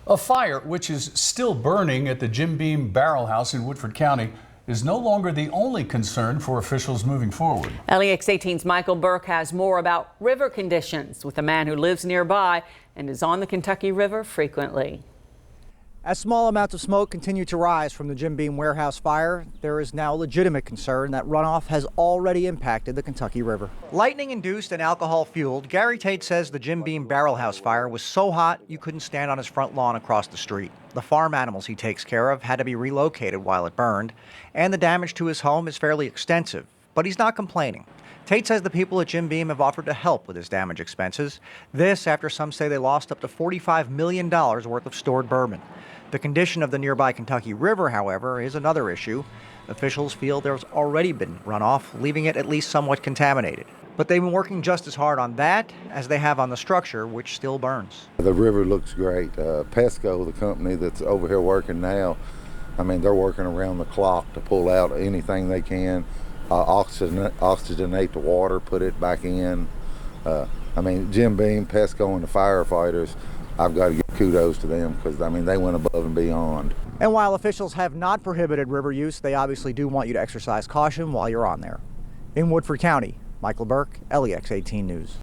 A fire, which is still burning at the Jim Beam Barrel House in Woodford County, is no longer the only concern for officials moving forward. LEX 18's Michael Burke has more about river conditions with a man who lives nearby and is on the Kentucky River frequently. As small amounts of smoke continue to rise from the Jim Beam warehouse fire, there is now legitimate concern that runoff has already impacted the Kentucky River. Lightning-induced and alcohol-fueled, Gary Tate says the Jim Beam Barrel House fire was so hot you couldn't stand on his front lawn across the street. The farm animals he takes care of had to be relocated while it burned, and the damage to his home is fairly extensive, but he's not complaining. Tate says the people at Jim Beam have offered to help with his damage expenses. This after some say they lost up to $45 million worth of stored bourbon. The condition of the nearby Kentucky River, however, is another issue. Officials feel there's already been runoff, leaving it at least somewhat contaminated. But they've been working just as hard on that as they have on the structure, which still burns. The river looks great. Pesco, the company that's over here working now, I mean, they're working around the clock to pull out anything they can, oxygenate the water, put it back in. I mean, Jim Beam, Pesco, and the firefighters, I've got to give kudos to them because, I mean, they went above and beyond. And while officials have not prohibited river use, they obviously do want you to exercise caution while you're on there. In Woodford County, Michael Burke, LEX 18 News.